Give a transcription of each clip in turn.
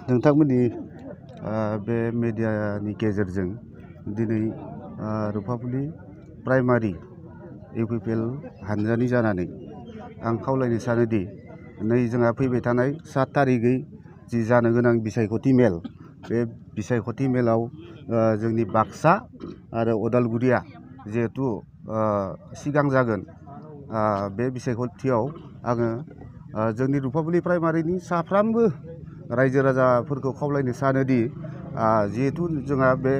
नोंथांमोननि बे मिडियानि गेजेरजों दिनै रुफाफुलि प्राइमारि इउपिपिएल हानजानि जानानै आं खावलायनो सानोदि नै जोंहा फैबाय थानाय 7 तारिखै जि जानो गोनां बिसायख'थि मेल बे बिसायख'थि मेलाव जोंनि बाक्सा आरो उदालगुरिया जिहेतु सिगां जागोन बे बिसायख'थियाव आङो जोंनि रुफाफुलि प्राइमारिनि साफ्रोमबो रायजो राजाफोरखौ खावलायनो सानोदि जिहेतु जोंहा बे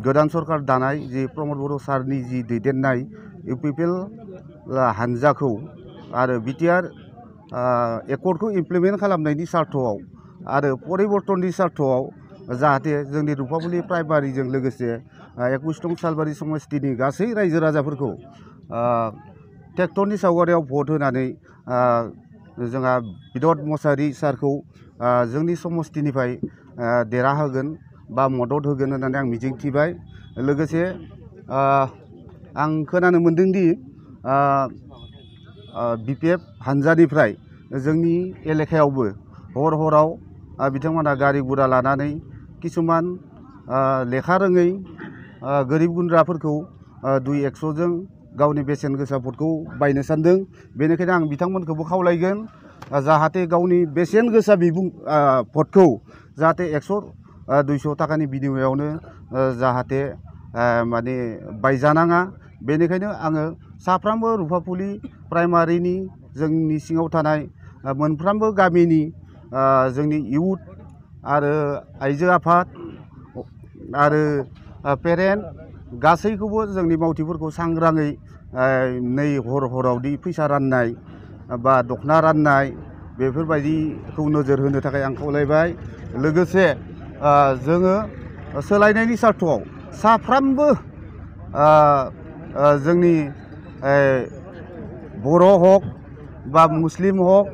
गोदान सरकार दानाय जि प्रमद बर' सारनि जि दैदेननाय इउपिपिएल हानजाखौ आरो बिटिआर एकर्डखौ इमप्लिमेन्ट खालामनायनि सार्थआव आरो परिबर्तननि सार्थआव जाहाथे जोंनि रुफाफुलि प्राइमारिजों लोगोसे 21 नं सालबारि समस्तिनि गासै रायजो राजाफोरखौ ट्रेक्टरनि सावगारियाव भट होनानै जोंहा बिन'द मसाहारि सारखौ जोंनि समस्तिनिफ्राय देरहाहोगोन बा मदद होगोन होननानै आं मिजिंथिबाय। लोगोसे आं खोनानो मोन्दोंदि बिपिएफ हानजानिफ्राय जोंनि एलेकायावबो हराव बिथांमोना गारि गुरा लानानै किसुमान लेखा रोङै गोरिब गुन्द्राफोरखौ 200-100जों गावनि बेसेन गोसा भटखौ बायनो सानदों। बेनिखायनो आं बिथांमोनखौबो खावलायगोन जाहाथे गावनि बेसेन गोसा भटखौ जाहाथे 100-200 थाखानि बिनिमयावनो जाहाथे माने बायजानाङा। बेनिखायनो आङो साफ्रोमबो रुफाफुलि प्राइमारिनि जोंनि सिङाव थानाय मोनफ्रोमबो गामिनि जोंनि इउथ आरो आइजो आफाद आरो पेरेन्ट गासैखौबो जोंनि मावथिफोरखौ सांग्राङै नै हरावदि फैसा राननाय बा दखना राननाय बेफोरबायदिखौ नोजोर होनो थाखाय आं खावलायबाय। लोगोसे जोङो सोलायनायनि सार्थआव साफ्रोमबो जोंनि बर' हक बा मुस्लिम हक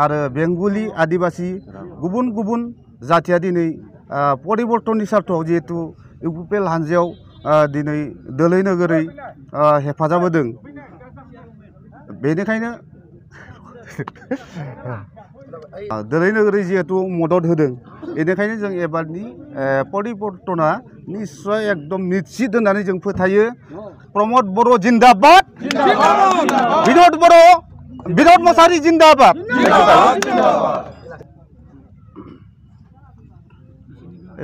आरो बेंगलि आदिबासि गुबुन गुबुन जाथिया दिनै परिबर्तननि सार्थआव जिहेतु इउपिपिएल हानजायाव दिनै दोलै नोगोरै हेफाजाब होदों। बेनिखायनो दोलै नोगोरै जिहेतु मदद होदों बेनिखायनो जों एबारनि परिबर्तना निस्सय एकदम निश्चित होननानै जों फोथायो। प्रमद बर' जिन्दाबाद, बिन'द मसाहारि जिन्दाबाद।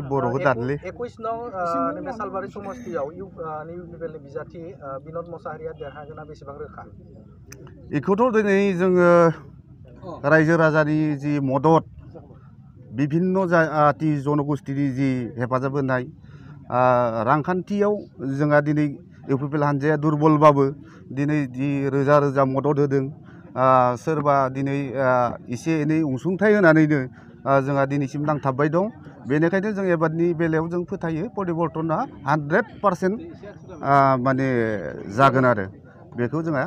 बर'खौ दानलै 21 नं सालबारि समस्तियाव इउपिपिएलनि बिजाथि बिन'द मसाहारिया देरहागोना बेसेबां रोखा? बेखौथ' दिनै जोङो रायजो राजानि जि मदद बिभिन्न जाति जनगोष्ठीनि जि हेफाजाब होनाय रांखान्थियाव जोंहा दिनै इउपिपिएल हानजाया दुरबलबाबो दिनै जि रोजा रोजा मदद होदों सोरबा दिनै एसे एनै अनसुंथाइ होनानैनो जोंहा दिनैसिम नांथाबबाय दं। बेनिखायनो जों एबारनि बेलायाव जों फोथायो परिबर्तना 100% माने जागोन आरो बेखौ जोंहा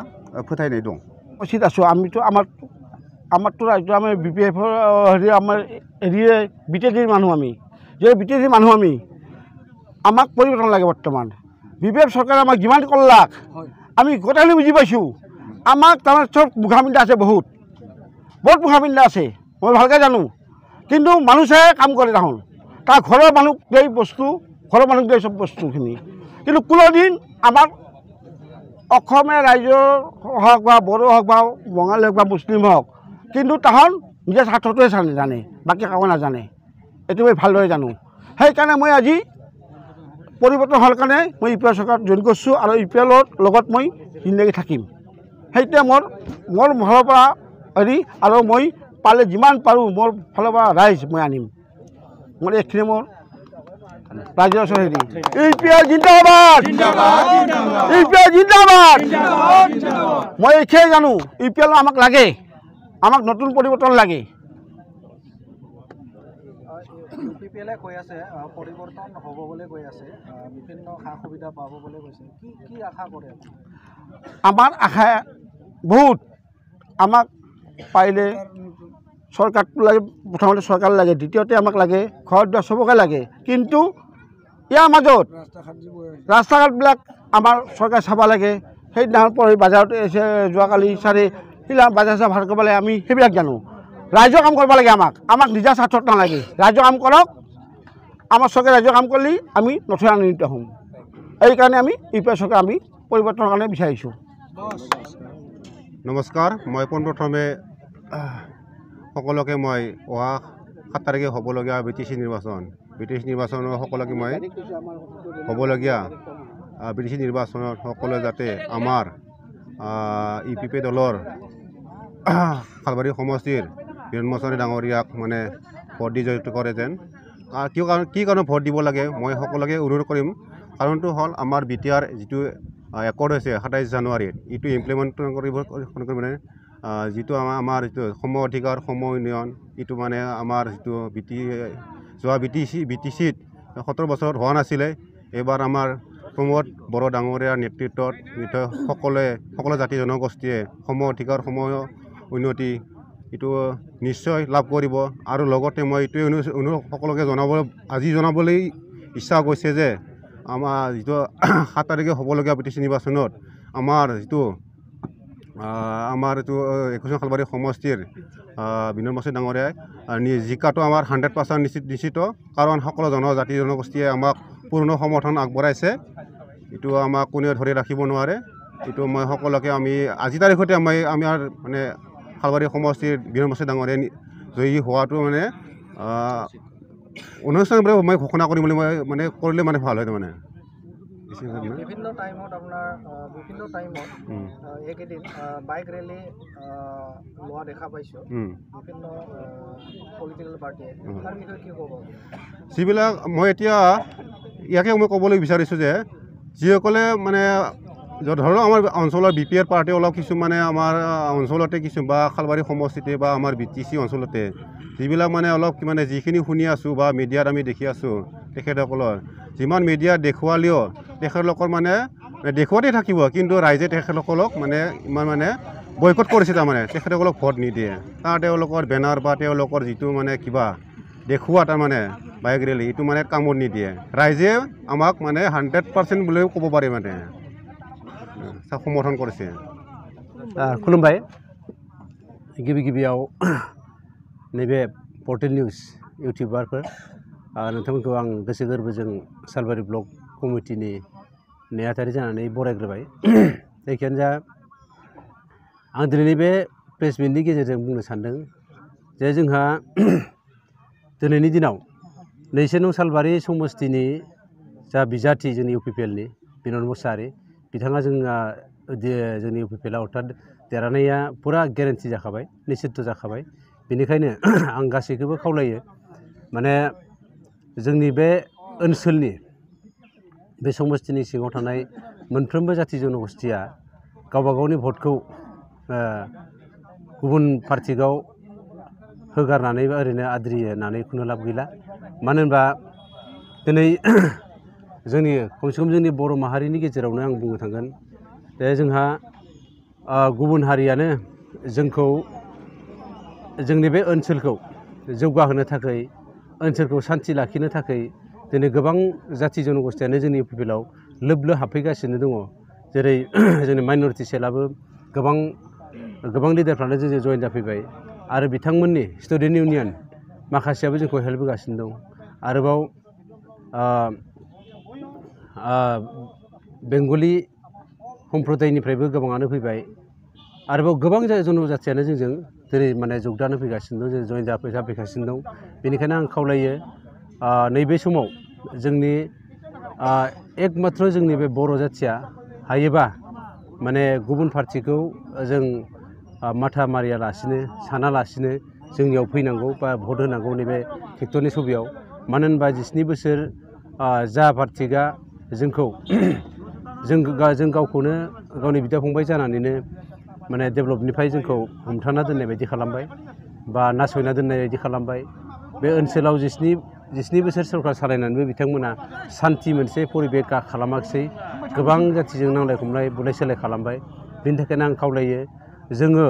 फोथायनाय दं। उचित आছো आমিতো আমারতো রাজ্য আমি বিপিএফৰ হেৰি আমাৰ এৰিয়ে বিটিআৰ মানুহ আমি যে বিটিআৰ মানুহ আমি আমাক পৰিৱৰ্তন লাগে। বৰ্তমান বিপিএফ চৰকাৰে আমাক যিমান কল্লাক আমি গোটেইখিনি বুজি পাইছোঁ। আমাক তাৰমানে চব মুখাপিন্ধা আছে, বহুত মুখাপিন্ধা আছে, মই ভালকৈ জানো। কিন্তু মানুহ চাই কাম কৰে তাহোন তাৰ ঘৰৰ মানুহ দেই বস্তু, ঘৰৰ মানুহ দেই চব বস্তুখিনি। কিন্তু কোনোদিন আমাক অসমীয়া ৰাইজৰ হওক বা বড়ো হওক বা বঙালী হওক বা মুছলিম হওক কিন্তু তাহোন নিজৰ স্বাৰ্থটোৱে জানে, বাকী কাকো নাজানে। এইটো মই ভালদৰে জানো। সেইকাৰণে মই আজি পৰিৱৰ্তন হোৱাৰ কাৰণে মই ইউপিএল চৰকাৰত জইন কৰিছোঁ আৰু ইউপিএলৰ লগত মই জিন্দগী থাকিম। সেইটোৱে মোৰ ফালৰ পৰা হেৰি আৰু মই পালে যিমান পাৰোঁ মোৰ ফালৰ পৰা ৰাইজ মই আনিম। মোৰ এইখিনি মোৰ ৰাইজৰ ওচৰত হেৰি ইউপিএল জিন্দাবাদ, ইউপিএল জিন্দাবাদ। মই এইখিনিয়ে জানো ইউপিএল আমাক লাগে, আমাক নতুন পৰিৱৰ্তন লাগে। ইউপিপিএলে কৈ আছে পৰিৱৰ্তন হ'ব বুলি কৈ আছে, বিভিন্ন সা সুবিধা পাব বুলি কৈছে, কি আশা কৰে? আমাৰ আশা বহুত, আমাক পাৰিলে চৰকাৰটো লাগে, প্ৰথমতে চৰকাৰ লাগে, দ্বিতীয়তে আমাক লাগে ঘৰ দুৱাৰ চবকে লাগে। কিন্তু ইয়াৰ মাজত ৰাস্তা ঘাটবিলাক আমাৰ চৰকাৰে চাব লাগে। সেইদিনাখন পৰহি বাজাৰত যোৱাকালি চাৰি সেইবিলাক বাজাৰ চাজাৰ ভাল কৰিব লাগে, আমি সেইবিলাক জানো। ৰাইজৰ কাম কৰিব লাগে আমাক নিজা স্বাৰ্থত নালাগে ৰাইজৰ কাম কৰক আমাৰ চৰকাৰে ৰাইজৰ কাম কৰিলে আমি নথৈ আনন্দিত হ'ম এইকাৰণে আমি ইউপিএ চৰকাৰ আমি পৰিৱৰ্তনৰ কাৰণে বিচাৰিছোঁ নমস্কাৰ মই পোনপ্ৰথমে সকলোকে মই অহা 7 তাৰিখে হ'বলগীয়া BTC নিৰ্বাচনৰ সকলোকে মই হ'বলগীয়া BTC নিৰ্বাচনত সকলোৱে যাতে আমাৰ ইউপিপি দলৰ খালবাৰী সমষ্টিৰ বীৰেন মছাৰী ডাঙৰীয়াক মানে ভোট দি জয়যুক্ত কৰে যেন কি কাৰণে ভোট দিব লাগে মই সকলোকে অনুৰোধ কৰিম কাৰণটো হ'ল আমাৰ BTR যিটো একৰ্ড হৈছে 27 জানুৱাৰীত এইটো ইমপ্লিমেণ্ট কৰিব মানে যিটো আমাৰ যিটো সম অধিকাৰ সম উন্নয়ন এইটো মানে আমাৰ যিটো যোৱা BTCত 17 বছৰত হোৱা নাছিলে এইবাৰ আমাৰ প্ৰমোদ বড়ো ডাঙৰীয়াৰ নেতৃত্বত সকলো জাতি জনগোষ্ঠীয়ে সম অধিকাৰ সম উন্নতি এইটো নিশ্চয় লাভ কৰিব আৰু লগতে মই এইটোৱে সকলোকে জনাবলৈ ইচ্ছা গৈছে যে আমাৰ যিটো 7 তাৰিখে হ'বলগীয়া BTC নিৰ্বাচনত আমাৰ যিটো 21 খালবাৰী সমষ্টিৰ বীৰেন মছাৰী ডাঙৰীয়াই জিকাটো আমাৰ 100% নিশ্চিত কাৰণ সকলো জাতি জনগোষ্ঠীয়ে আমাক পূৰ্ণ সমৰ্থন আগবঢ়াইছে এইটো আমাক কোনেও ধৰি ৰাখিব নোৱাৰে এইটো মই সকলোকে আমি আজি তাৰিখতে আমাৰ মানে খালবাৰী সমষ্টিৰ বীৰেন মছাৰী ডাঙৰীয়া জয়ী হোৱাটো মানে অনুষ্ঠানভাৱে মই ঘোষণা কৰিম বুলি মই মানে কৰিলে মানে ভাল হয় মানে বিভিন্ন টাইমত আপোনাৰ বিভিন্ন টাইমত এইকেইদিন বাইক ৰেলী লোৱা দেখা পাইছোঁ বিভিন্ন পলিটিকেল পাৰ্টিয়ে তাৰ বিষয়ে কি ক'ব যিবিলাক মই এতিয়া ইয়াকে মই ক'বলৈ বিচাৰিছোঁ যে যিসকলে মানে ধৰক আমাৰ অঞ্চলৰ BPR পাৰ্টি অলপ কিছুমানে আমাৰ অঞ্চলতে কিছু বা খালবাৰী সমষ্টিতে বা আমাৰ BTC অঞ্চলতে যিবিলাক মানে অলপ মানে যিখিনি শুনি আছোঁ বা মিডিয়াত আমি দেখি আছোঁ তেখেতসকলৰ যিমান মিডিয়া দেখুৱালেও তেখেতলোকৰ মানে দেখুৱাতে থাকিব কিন্তু ৰাইজে তেখেতসকলক মানে ইমান মানে বয়কট কৰিছে তাৰমানে তেখেতসকলক ভোট নিদিয়ে তেওঁলোকৰ বেনাৰ বা তেওঁলোকৰ যিটো মানে কিবা দেখুওৱা তাৰমানে বাইক ৰেলী এইটো মানে কামত নিদিয়ে ৰাইজে আমাক মানে 100% বুলিও ক'ব পাৰি মানে সমৰ্থন কৰিছে खुलुमबाय गिबियाव नैबे पर्टेल निउस इउटिउबारफोर नोंथांमोनखौ आं गोसो गोरबोजों सालबारि ब्लक कमिटिनि नेहाथारि जानानै बरायग्रोबाय जायखियानो जा आं दिनैनि बे प्रेस मिटनि गेजेरजों बुंनो सानदों जे जोंहा दिनैनि दिनाव 2 नं सालबारि समष्टिनि जा बिजाथि जोंनि इउपिपिएलनि बिनद मुसाहारि बिथाङा जोंनि इउपिपिएलआ अर्थात देरहानाया पुरा गेरेन्टि जाखाबाय निश्चित जाखाबाय बेनिखायनो आं गासैखौबो खावलायो माने जोंनि बे ओनसोलनि बे समष्टिनि सिङाव थानाय मोनफ्रोमबो जाति जनगोष्ठीया गावबा गावनि भटखौ गुबुन पार्टियाव होगारनानै ओरैनो आद्रिनानै खुनु लाब गैला मानो होनबा दिनै जोंनि खमसे खम जोंनि बर' माहारिनि गेजेरावनो आं बुंनो थांगोन जे जोंहा गुबुन हारियानो जोंखौ जोंनि बे ओनसोलखौ जौगाहोनो थाखाय ओनसोलखौ सान्थि लाखिनो थाखाय दिनै गोबां जाति जनगोष्ठीयानो जोंनि इउपिपिएलआव लोब लोब हाबफैगासिनो दङ जेरै जोंनि माइनरिटि सेलआबो गोबां लिडारफ्रानो जोंजों जइन जाफैबाय आरो बिथांमोननि स्टुडेन्ट इउनियन माखासेयाबो जोंखौ हेल्प होगासिनो दं आरोबाव बेंगलि सम्प्रदायनिफ्रायबो गोबाङानो फैबाय आरोबाव गोबां जनजातियानो जोंजों दिनै माने जगदान होफैगासिनो दं जइन जाफैगासिनो दं बेनिखायनो आं खावलायो नैबे समाव जोंनि एकमात्र जोंनि बे बर' जाथिया हायोबा माने गुबुन पार्टिखौ जों माथा मारियालासिनो सानालासिनो जोंनियाव फैनांगौ बा भट होनांगौ नैबे ट्रेक्टरनि सबियाव मानो होनबा 17 बोसोर जा पार्टिया जोंखौ जों गावखौनो गावनि बिदा फंबाय जानानैनो माने डेभेलपनिफ्राय जोंखौ हमथाना दोननाय बायदि खालामबाय बा नासयना दोननाय बायदि खालामबाय बे ओनसोलाव 17 बोसोर सरकार सालायनानैबो बिथांमोना सान्थि मोनसे परिबेख खालामाखिसै गोबां जातिजों नांलाय खमलाय बुलाय सोलाय खालामबाय बेनि थाखायनो आं खावलायो जोङो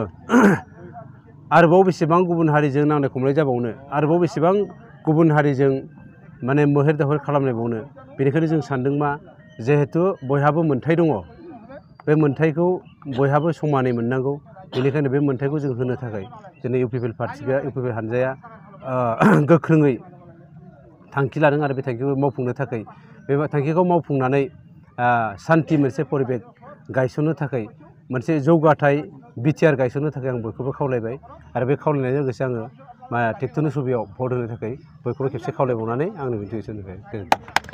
आरोबाव बेसेबां गुबुन हारिजों नांलाय खमलाय जाबावनो आरोबाव बेसेबां गुबुन हारिजों माने मोहेर दाहेर खालामनायबावनो बेनिखायनो जों सानदों मा जिहेतु बयहाबो मोन्थाय दङ बे मोन्थायखौ बयहाबो समानै मोननांगौ बेनिखायनो बे मोन्थायखौ जों होनो थाखाय दिनै इउपिपिएल पार्टिया इउपिपिएल हानजाया गोख्रोङै थांखि लादों आरो बे थांखिखौ मावफुंनो थाखाय बे थांखिखौ मावफुंनानै सान्थि मोनसे परिबेक गायसननो थाखाय मोनसे जौगाथाय बिटिआर गायसननो थाखाय आं बयखौबो खावलायबाय आरो बे खावलायनायजों लोगोसे आङो ट्रेक्टरनि सुबियाव भट होनो थाखाय बयखौबो खेबसे खावलायबावनानै आंनि बिबुंथिखौ एसेयावनो दोनबाय।